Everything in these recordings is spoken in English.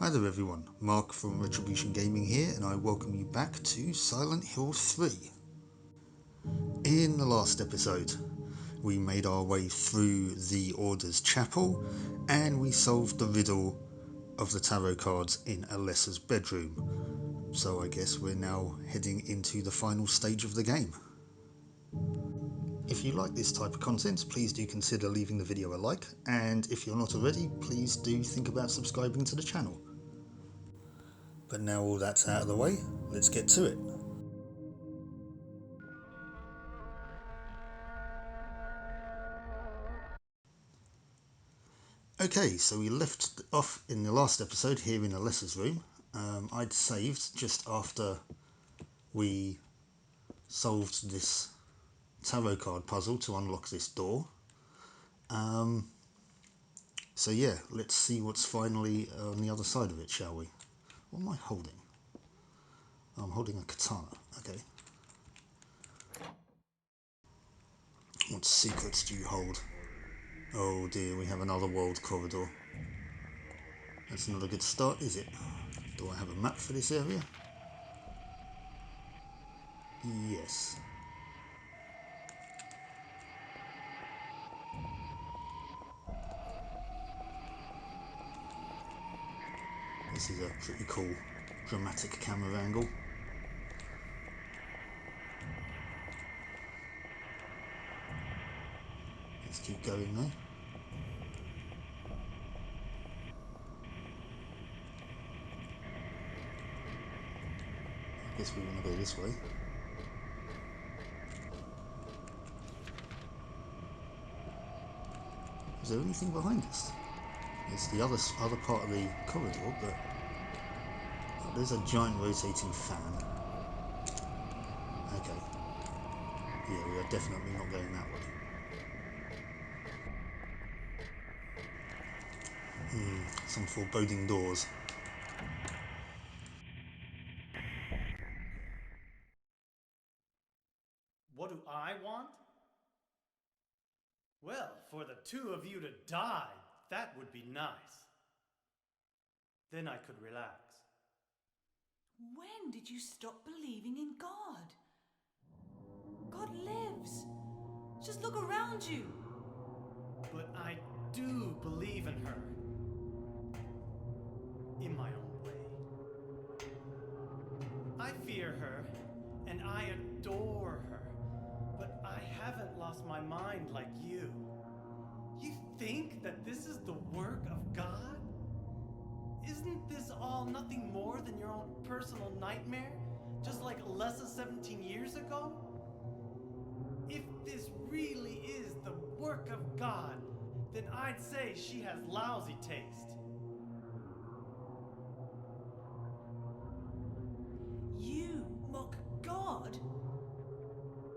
Hi there everyone, Mark from Retribution Gaming here, and I welcome you back to Silent Hill 3. In the last episode, we made our way through the Order's chapel, and we solved the riddle of the tarot cards in Alessa's bedroom. So I guess we're now heading into the final stage of the game. If you like this type of content, please do consider leaving the video a like, and if you're not already, please do think about subscribing to the channel. But now all that's out of the way, let's get to it. Okay, so we left off in the last episode here in Alessa's room. I'd saved just after we solved this tarot card puzzle to unlock this door. So yeah, let's see what's finally on the other side of it, shall we? What am I holding? I'm holding a katana, okay. What secrets do you hold? Oh dear, we have another world corridor. That's not a good start, is it? Do I have a map for this area? Yes. This is a pretty cool dramatic camera angle. Let's keep going though. I guess we want to go this way. Is there anything behind us? It's the other part of the corridor, but there's a giant rotating fan. Okay. Yeah, we are definitely not going that way. Some foreboding doors. What do I want? Well, for the two of you to die, that would be nice. Then I could relax. When did you stop believing in God? God lives. Just look around you. But I do believe in her. In my own way. I fear her, and I adore her. But I haven't lost my mind like you. You think that this is the work of God? Isn't this all nothing more than your own personal nightmare? Just like Alessa 17 years ago? If this really is the work of God, then I'd say she has lousy taste. You mock God?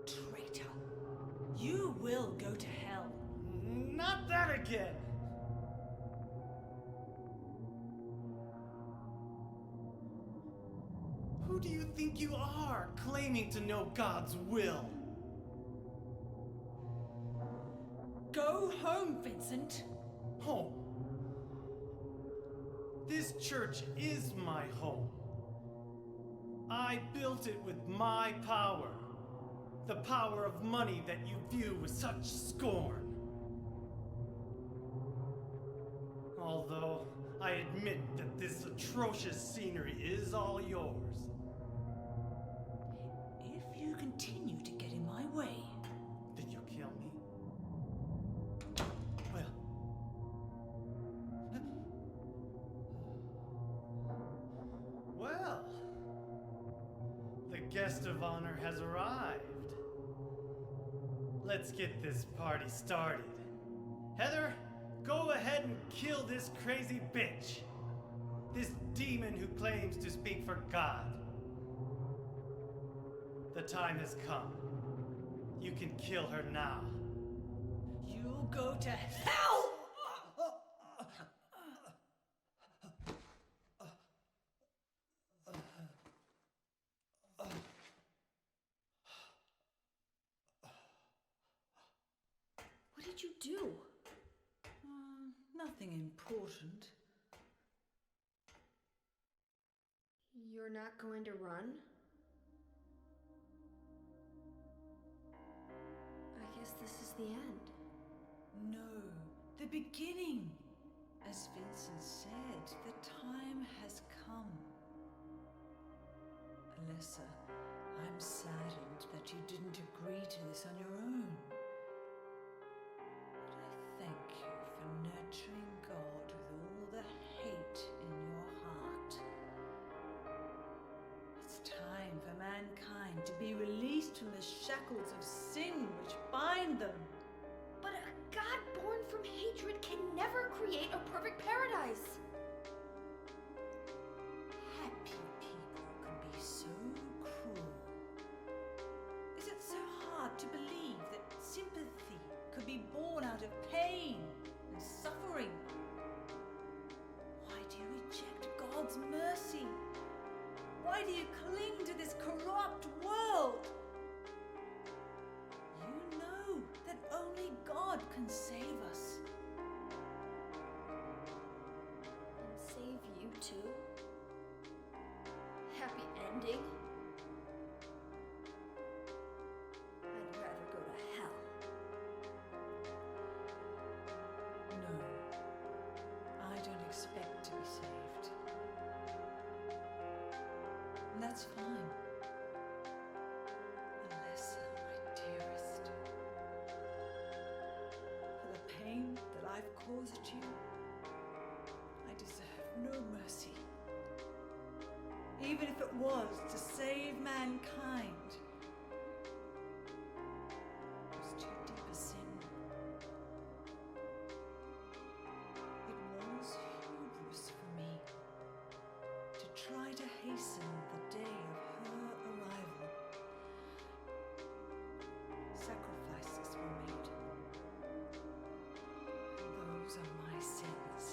Traitor. You will go to hell. Not that again! Who do you think you are, claiming to know God's will? Go home, Vincent. Home. This church is my home. I built it with my power. The power of money that you view with such scorn. Although I admit that this atrocious scenery is all yours. If you continue to get in my way, Then you'll kill me? Well. Well. The guest of honor has arrived. Let's get this party started. Heather, go ahead and kill this crazy bitch. This demon who claims to speak for God. The time has come. You can kill her now. you'll go to hell! What did you do? Nothing important. You're not going to run? I guess this is the end. No, the beginning. As Vincent said, the time has come. Alessa, I'm saddened that you didn't agree to this on your own. But I thank you for nurturing God with all the hate in your heart. It's time for mankind to be released from the shackles of sin which bind them. But a God born from hatred can never create a perfect paradise. Happy people can be so cruel. Is it so hard to believe that sympathy could be born out of pain and suffering? Why do you reject God's mercy? Why do you cling to this corrupt world? You know that only God can save us. And save you too? Happy ending? I'd rather go to hell. No, I don't expect to be saved. And that's fine. Alessa, my dearest. For the pain that I've caused you, I deserve no mercy. Even if it was to save mankind, it was too deep a sin. It was hubris for me to try to hasten the day of her arrival. Sacrifices were made, and those are my sins.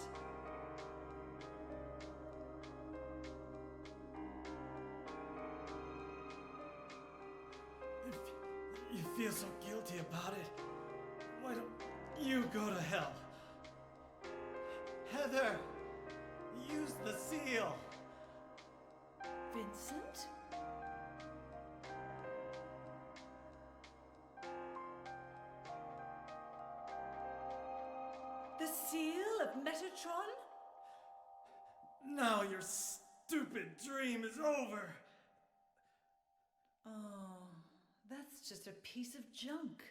If you feel so guilty about it, why don't you go to hell? Heather, use the seal. Vincent? The seal of Metatron? Now your stupid dream is over. Oh, that's just a piece of junk.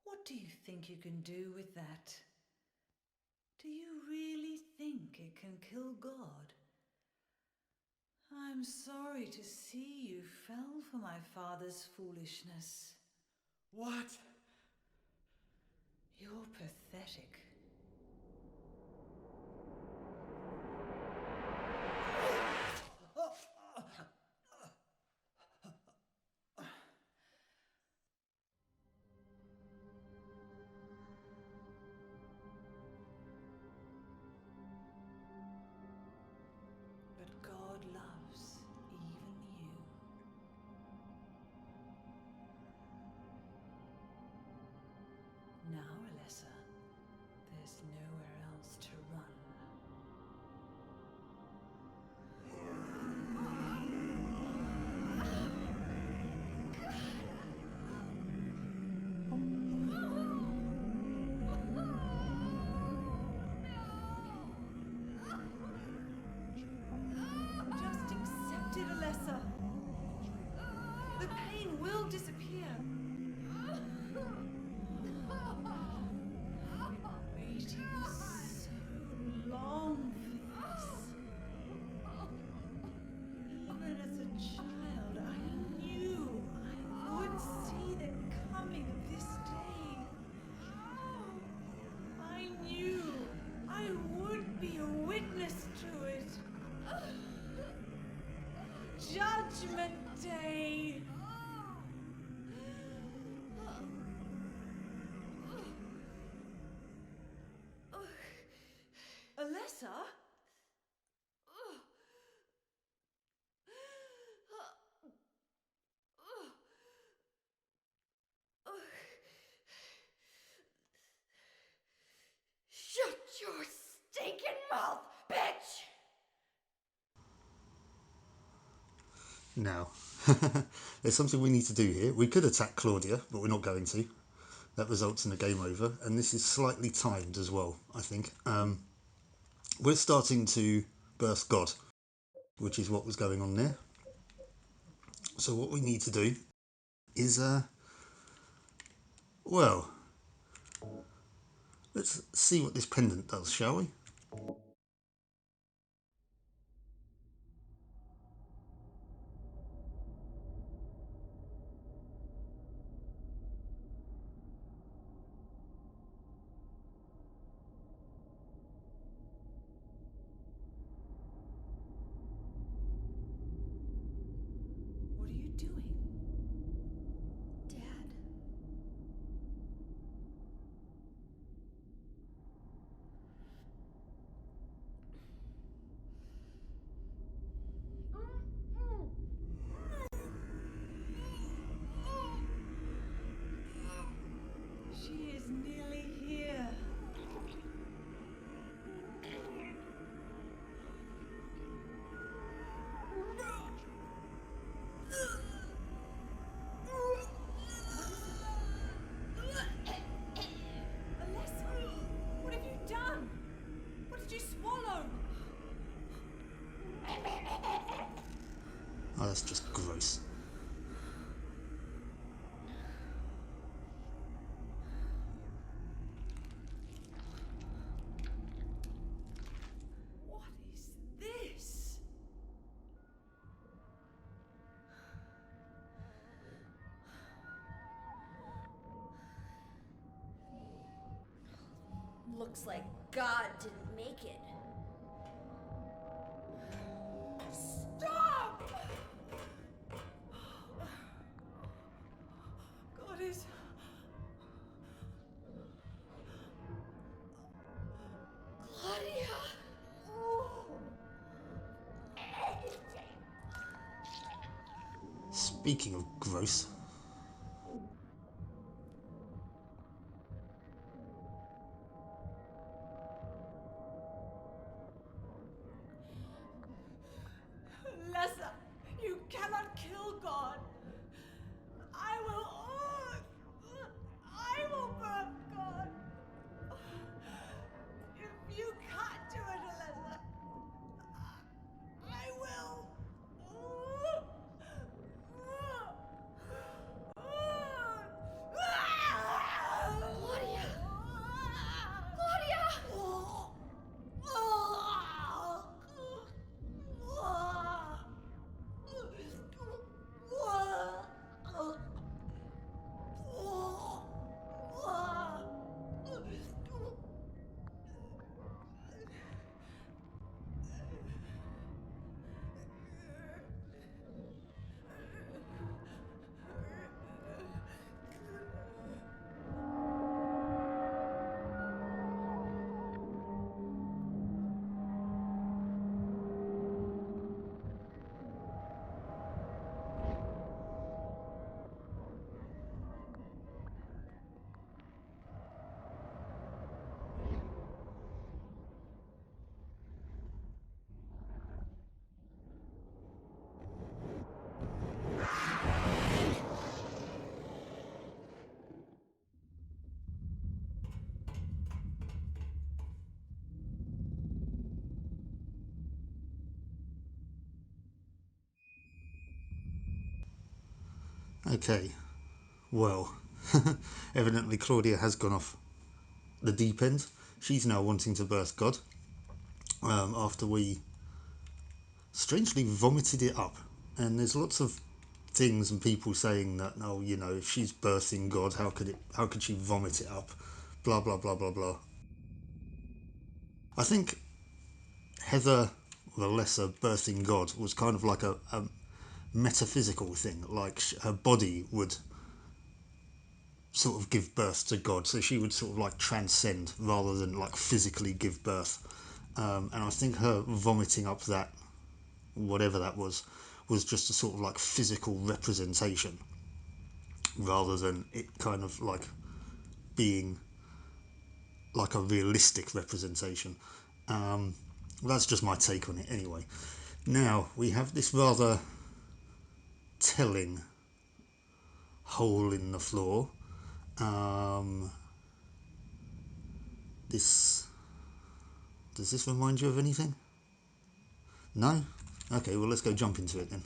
What do you think you can do with that? Do you really think it can kill God? I'm sorry to see you fell for my father's foolishness. What? You're pathetic. But God loves even you. Now, Alessa, there's nowhere else to run. Just accept it, Alessa. The pain will disappear. Waiting so long for this. Even as a child, I knew I would see the coming of this day. I knew I would be a witness to it. Judgment Day. Alessa? Shut your stinking mouth, bitch! Now, there's something we need to do here. We could attack Claudia, but we're not going to. That results in a game over, and this is slightly timed as well, I think. We're starting to birth God, which is what was going on there. So what we need to do is, well, let's see what this pendant does, shall we? What are you doing? Dad. She is nearly here. Alessa, what have you done? What did you swallow? Oh, that's just gross. What is this? Looks like God didn't make it. Stop! God is... Claudia! Speaking of gross, Alessa, you cannot kill God. I will... I will burn God. If you can't do it, Alessa, I will. Claudia! Claudia! okay, well, evidently Claudia has gone off the deep end. She's now wanting to birth God after we strangely vomited it up. And there's lots of things and people saying that, oh, you know, if she's birthing God, how could she vomit it up? Blah blah blah blah blah. I think Heather, the lesser birthing God, was kind of like a metaphysical thing. Like her body would sort of give birth to God, so she would sort of like transcend rather than like physically give birth. And I think her vomiting up that whatever that was just a sort of like physical representation rather than it kind of like being like a realistic representation. Well, that's just my take on it anyway. Now we have this rather telling hole in the floor. Does this remind you of anything? No? Okay, well, let's go jump into it then.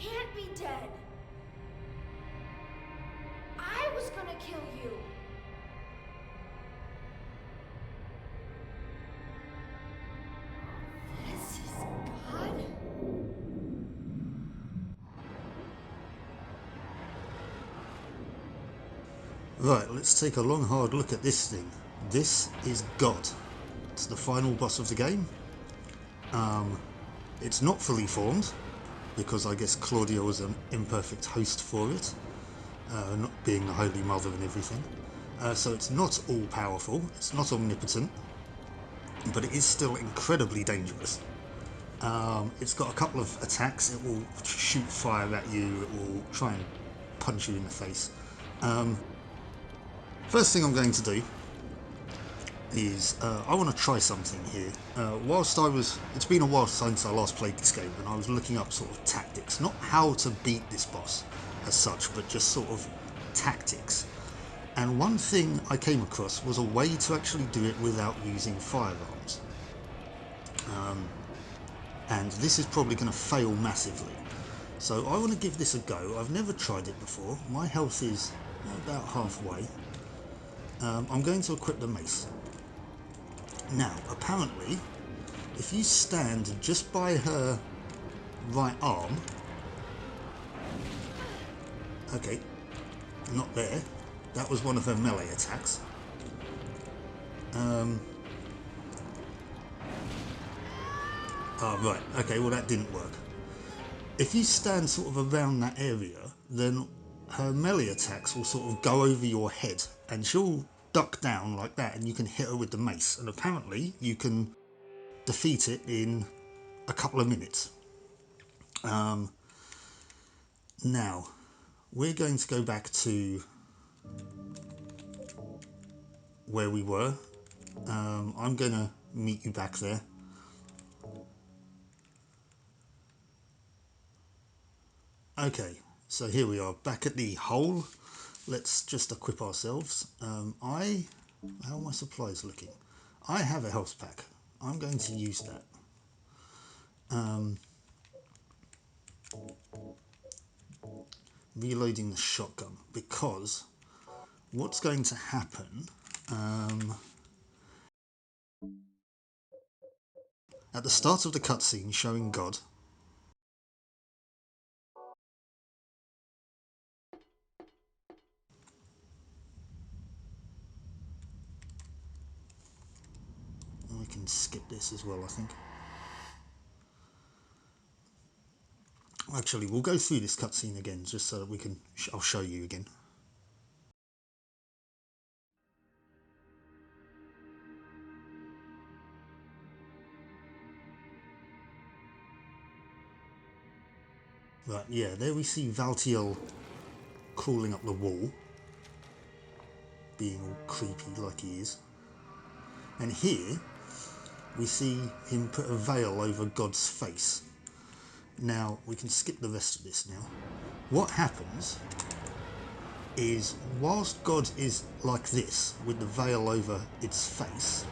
Can't be dead. I was gonna kill you. This is God? Right, let's take a long hard look at this thing. This is God. It's the final boss of the game. It's not fully formed, because I guess Claudia was an imperfect host for it, not being the Holy Mother and everything. So it's not all powerful, it's not omnipotent, but it is still incredibly dangerous. It's got a couple of attacks. It will shoot fire at you, it will try and punch you in the face. First thing I'm going to do is I want to try something here. It's been a while since I last played this game, and I was looking up sort of tactics, not how to beat this boss as such, but just sort of tactics. And one thing I came across was a way to actually do it without using firearms. And this is probably going to fail massively. So I want to give this a go. I've never tried it before. My health is about halfway. I'm going to equip the mace. Now, apparently, if you stand just by her right arm... Okay, not there. That was one of her melee attacks. Right, okay, well that didn't work. If you stand sort of around that area, then her melee attacks will sort of go over your head, and she'll duck down like that, and you can hit her with the mace. And apparently you can defeat it in a couple of minutes. Now, we're going to go back to where we were. I'm going to meet you back there. Okay, so here we are, back at the hole. Let's just equip ourselves. How are my supplies looking? I have a health pack. I'm going to use that. Reloading the shotgun, because what's going to happen at the start of the cutscene showing God, we can skip this as well, I think. Actually, we'll go through this cutscene again just so that we can I'll show you again. Right, yeah, there we see Valtiel crawling up the wall, being all creepy like he is. And here we see him put a veil over God's face. Now, we can skip the rest of this now. What happens is, whilst God is like this, with the veil over its face,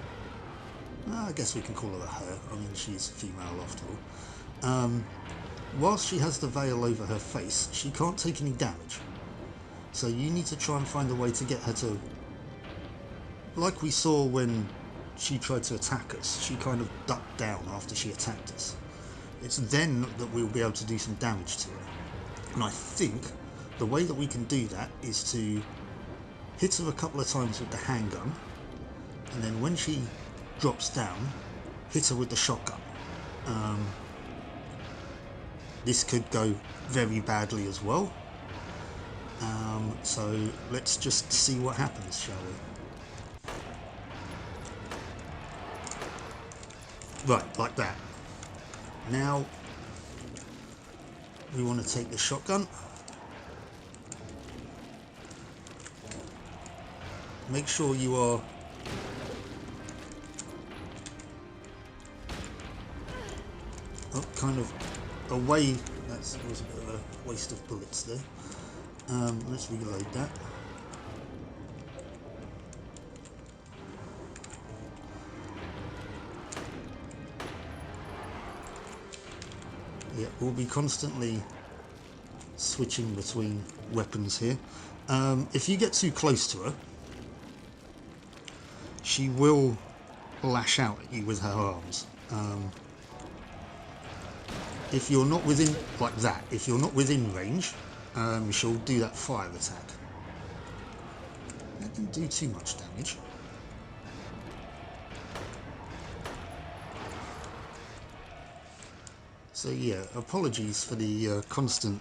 I guess we can call her a her, I mean she's female after all, whilst she has the veil over her face, she can't take any damage. So you need to try and find a way to get her to, like we saw when she tried to attack us, she kind of ducked down after she attacked us. It's then that we'll be able to do some damage to her. And I think the way that we can do that is to hit her a couple of times with the handgun, and then when she drops down, hit her with the shotgun. This could go very badly as well. So let's just see what happens, shall we? Right, like that. Now we want to take the shotgun. Make sure you are kind of away. That was a bit of a waste of bullets there. Let's reload that. Yeah, we'll be constantly switching between weapons here. If you get too close to her, she will lash out at you with her arms. If you're not within, like that, if you're not within range, she'll do that fire attack. That didn't do too much damage. So yeah, apologies for the constant...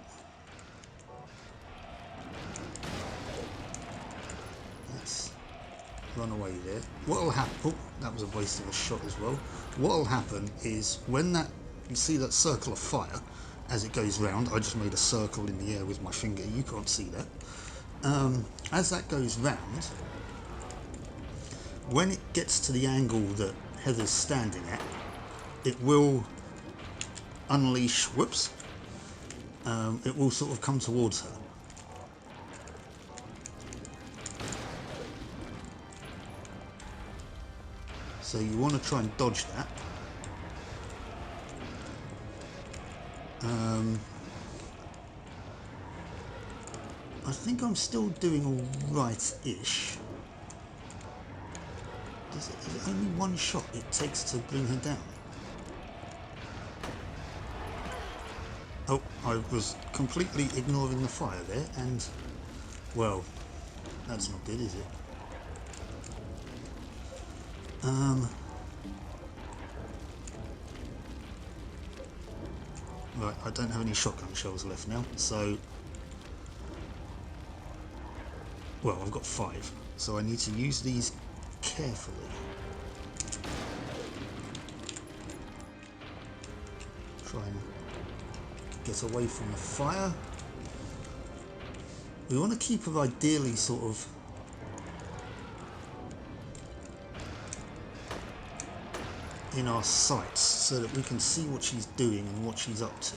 Let's run away there. What'll happen... Oh, that was a waste of a shot as well. What'll happen is when that... You see that circle of fire as it goes round. I just made a circle in the air with my finger. You can't see that. As that goes round, when it gets to the angle that Heather's standing at, it will unleash, whoops, it will sort of come towards her. So you want to try and dodge that. I think I'm still doing alright-ish. Is it only one shot it takes to bring her down? Oh, I was completely ignoring the fire there, and, well, that's not good, is it? Right, I don't have any shotgun shells left now, so... Well, I've got 5, so I need to use these carefully. Try and get away from the fire. We want to keep her ideally sort of in our sights so that we can see what she's doing and what she's up to.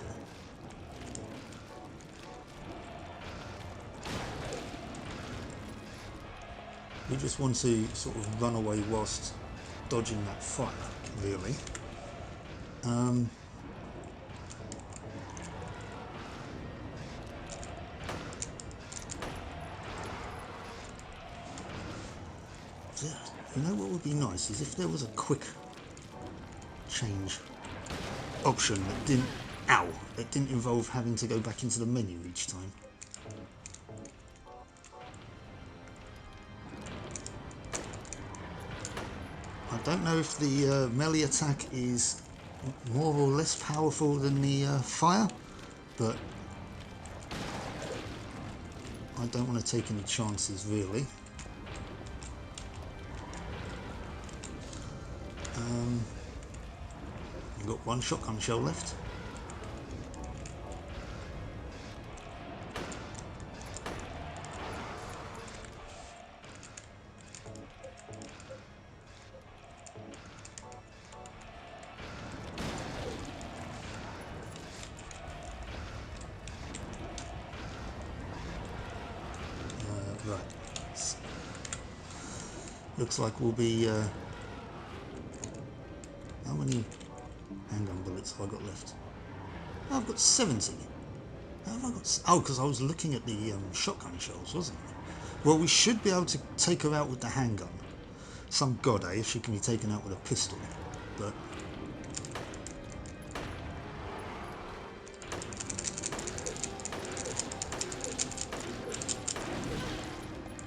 We just want to sort of run away whilst dodging that fire, really. You know what would be nice is if there was a quick change option that didn't, it didn't involve having to go back into the menu each time. I don't know if the melee attack is more or less powerful than the fire, but I don't want to take any chances really. I've got 1 shotgun shell left. Right. Looks like we'll be... how many handgun bullets have I got left? Oh, I've got 70. How have I got... Oh, because I was looking at the shotgun shells, wasn't I? Well, we should be able to take her out with the handgun. Some god, eh, if she can be taken out with a pistol. But...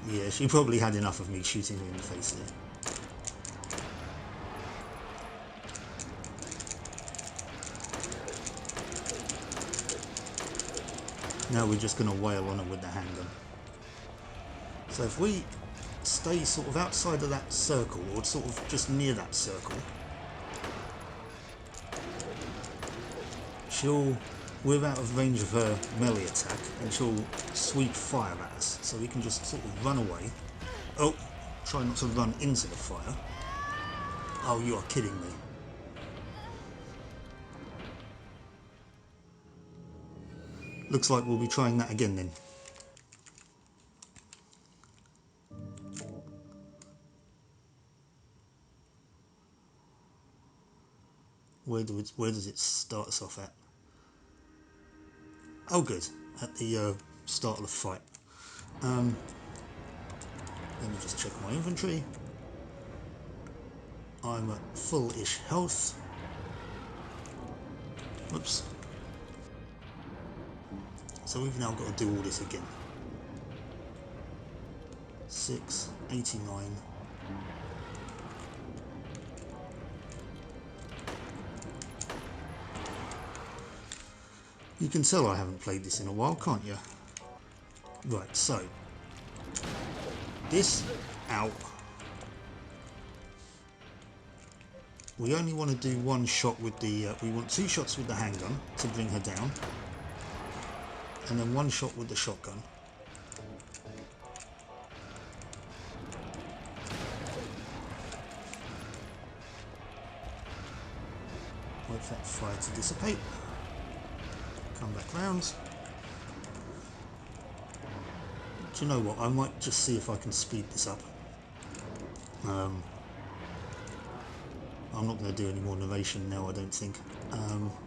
yeah, she probably had enough of me shooting her in the face there. Now we're just going to wail on her with the handgun. So if we stay sort of outside of that circle, or sort of just near that circle, we're out of range of her melee attack, and she'll sweep fire at us. So we can just sort of run away. Oh, try not to run into the fire. Oh, you are kidding me. Looks like we'll be trying that again then. Where does it start us off at? Oh good, at the start of the fight. Let me just check my inventory. I'm at full-ish health. Whoops. So we've now got to do all this again. 689. You can tell I haven't played this in a while, can't you? Right, so this out. We only want to do one shot with the. We want 2 shots with the handgun to bring her down, and then 1 shot with the shotgun. Wait for that fire to dissipate. Come back round. Do you know what? I might just see if I can speed this up. I'm not going to do any more narration now, I don't think.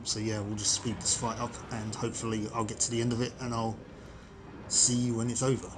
So yeah, we'll just speed this fight up, and hopefully I'll get to the end of it and I'll see you when it's over.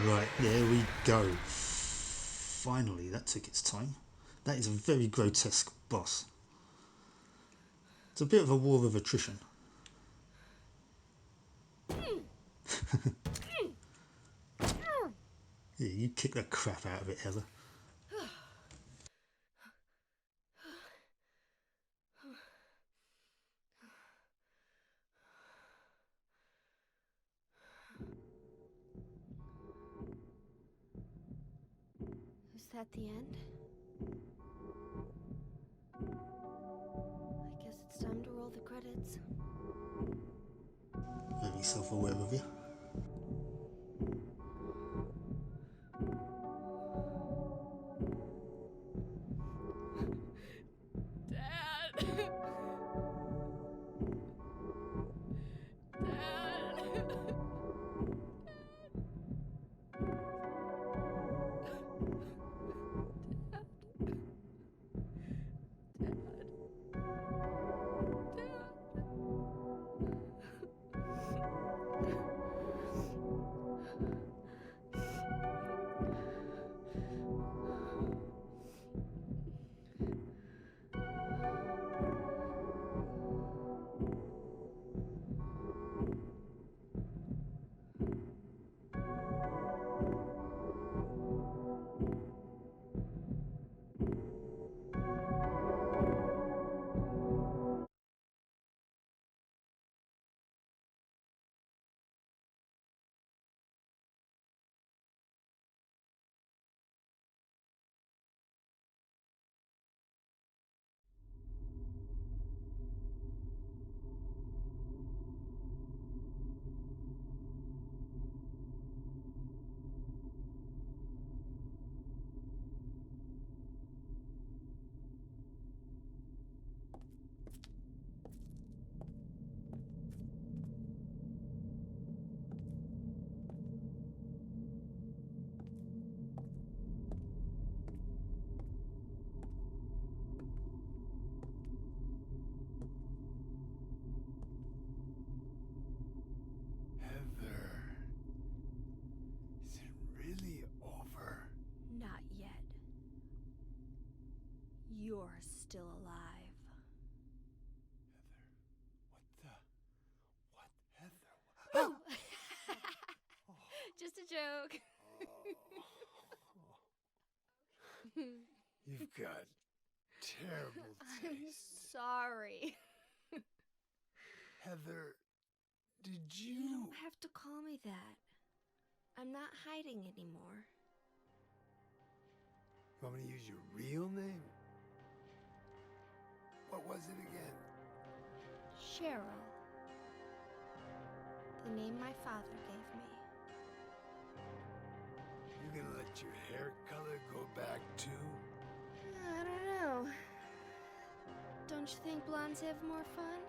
Right, there we go. Finally, that took its time. That is a very grotesque boss. It's a bit of a war of attrition. Yeah, you kick the crap out of it, Heather. Is that the end? I guess it's time to roll the credits. Very self-aware of you. Dad! You're still alive. Heather, what the? Oh! Just a joke. You've got terrible I'm taste. sorry. Heather, did You you... don't have to call me that. I'm not hiding anymore. Want me to use your real name? What was it again? Cheryl. The name my father gave me. You gonna let your hair color go back too? I don't know. Don't you think blondes have more fun?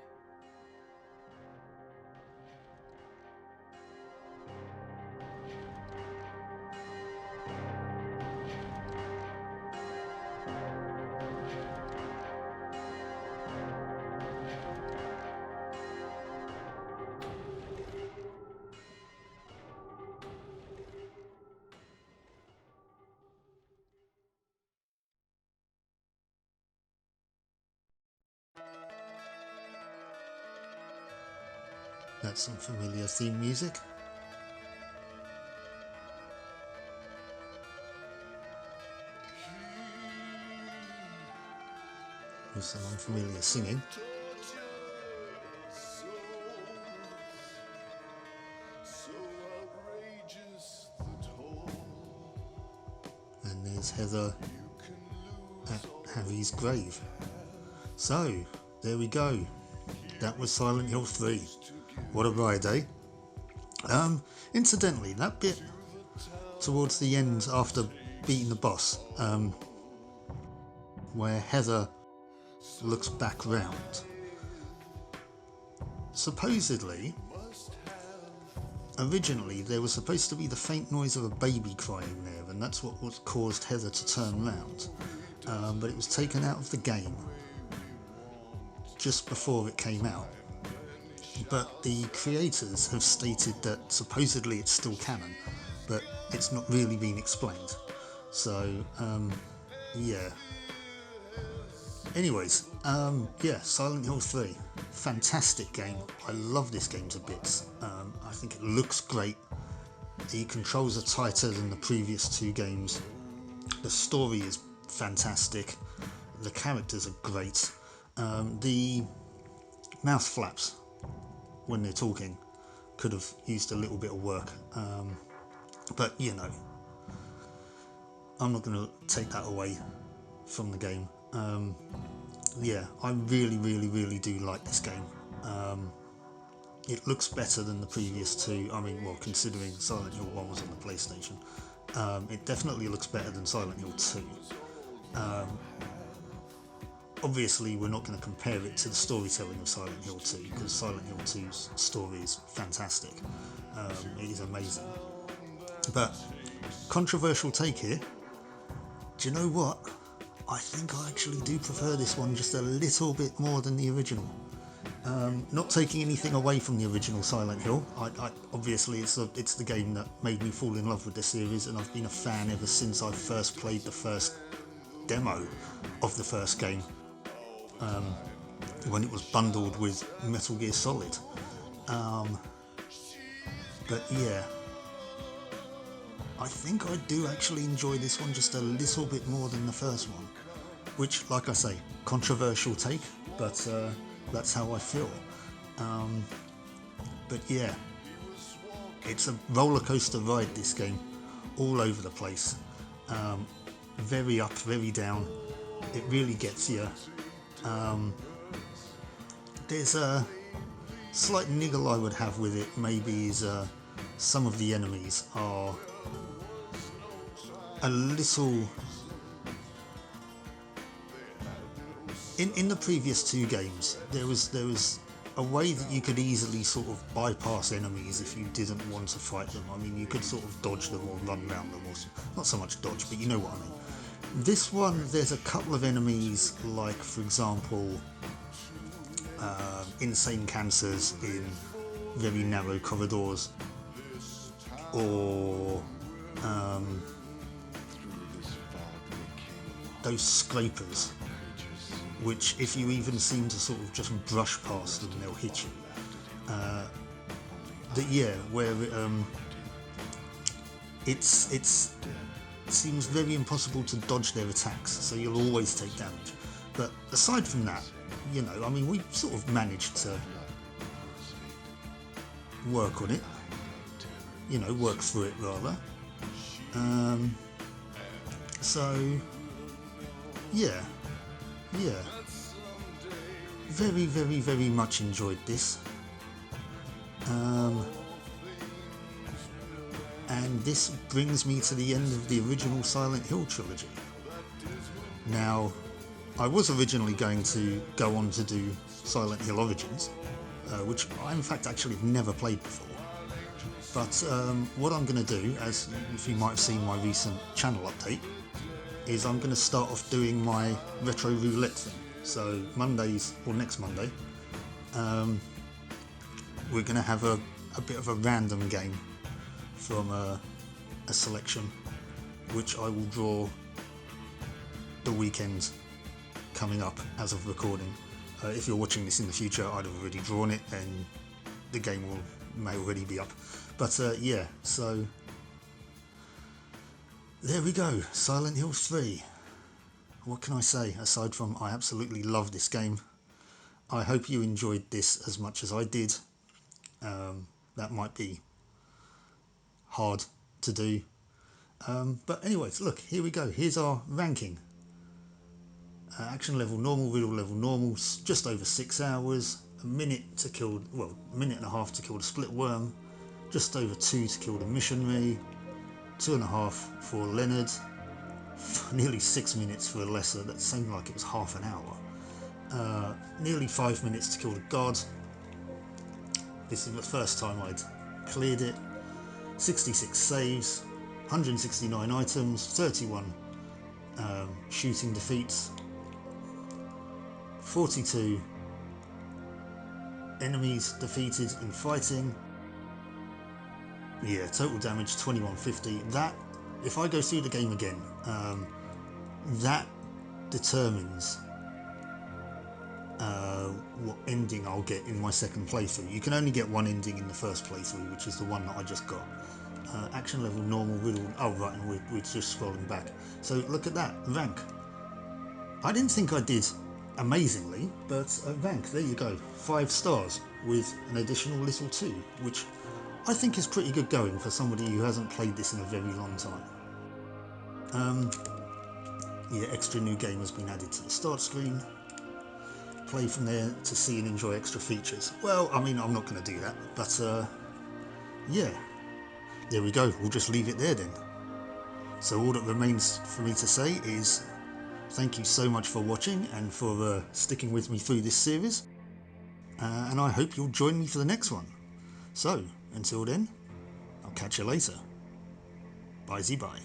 That's some familiar theme music. With some unfamiliar singing. And there's Heather at Harry's grave. So, there we go. That was Silent Hill 3. What a ride, eh? Incidentally, that bit towards the end after beating the boss, where Heather looks back round, supposedly, originally there was supposed to be the faint noise of a baby crying there, and that's what caused Heather to turn round. But it was taken out of the game just before it came out. But the creators have stated that supposedly it's still canon, but it's not really been explained. So yeah. Anyways, yeah, Silent Hill 3, fantastic game. I love this game to bits. I think it looks great. The controls are tighter than the previous 2 games. The story is fantastic. The characters are great. The mouth flaps when they're talking could have used a little bit of work. But you know, I'm not going to take that away from the game. Yeah, I really do like this game. It looks better than the previous 2. I mean, well, considering Silent Hill 1 was on the PlayStation, it definitely looks better than Silent Hill 2. Obviously, we're not going to compare it to the storytelling of Silent Hill 2, because Silent Hill 2's story is fantastic. It is amazing. But, controversial take here. Do you know what? I think I actually do prefer this one just a little bit more than the original. Not taking anything away from the original Silent Hill. Obviously, it's the game that made me fall in love with the series, and I've been a fan ever since I first played the first demo of the first game, when it was bundled with Metal Gear Solid. But yeah, I think I do actually enjoy this one just a little bit more than the first one, which, like I say, controversial take, but that's how I feel. But yeah, it's a roller coaster ride, this game, all over the place. Very up, very down. It really gets you. There's a slight niggle I would have with it, maybe, is some of the enemies are a little... In the previous 2 games, there was a way that you could easily sort of bypass enemies if you didn't want to fight them. I mean, you could sort of dodge them or run around them, or not so much dodge, but you know what I mean. This one, there's a couple of enemies, like, for example, insane cancers in very narrow corridors, or those scrapers, which, if you even seem to sort of just brush past them, they'll hit you. Where it seems very impossible to dodge their attacks, so you'll always take damage. But aside from that, you know, I mean, we sort of managed to work on it, you know, work through it rather. So yeah, very much enjoyed this. And this brings me to the end of the original Silent Hill trilogy. Now, I was originally going to go on to do Silent Hill Origins, which I in fact actually have never played before. But what I'm going to do, as if you might have seen my recent channel update, is I'm going to start off doing my retro roulette thing. So Mondays, or next Monday, we're going to have a bit of a random game from a selection, which I will draw the weekend coming up as of recording. If you're watching this in the future, I'd have already drawn it and the game may already be up. But yeah, so there we go, Silent Hill 3. What can I say aside from I absolutely love this game. I hope you enjoyed this as much as I did. That might be hard to do. But anyways, look, here we go. Here's our ranking. Action level normal, riddle level normal, just over 6 hours. A minute and a half to kill the split worm. Just over 2 to kill the missionary. 2.5 for Leonard. Nearly 6 minutes for a lesser. That seemed like it was half an hour. Nearly 5 minutes to kill the god. This is the first time I'd cleared it. 66 saves, 169 items, 31 shooting defeats, 42 enemies defeated in fighting. Yeah, total damage 2150. That if I go through the game again, that determines what ending I'll get in my second playthrough. You can only get one ending in the first playthrough, which is the one that I just got. Action level, normal, riddle. Oh right, and we're just scrolling back. So look at that, rank. I didn't think I did amazingly, but rank, there you go, 5 stars with an additional little 2, which I think is pretty good going for somebody who hasn't played this in a very long time. Yeah, extra new game has been added to the start screen. Play from there to see and enjoy extra features. Well, I mean, I'm not going to do that, but yeah, there we go. We'll just leave it there then. So all that remains for me to say is thank you so much for watching and for sticking with me through this series, and I hope you'll join me for the next one. So until then, I'll catch you later. Bye-bye.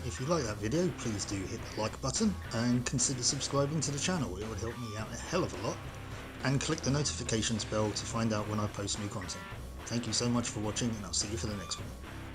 If you like that video, please do hit the like button and consider subscribing to the channel. It would help me out a hell of a lot. And click the notifications bell to find out when I post new content. Thank you so much for watching, and I'll see you for the next one.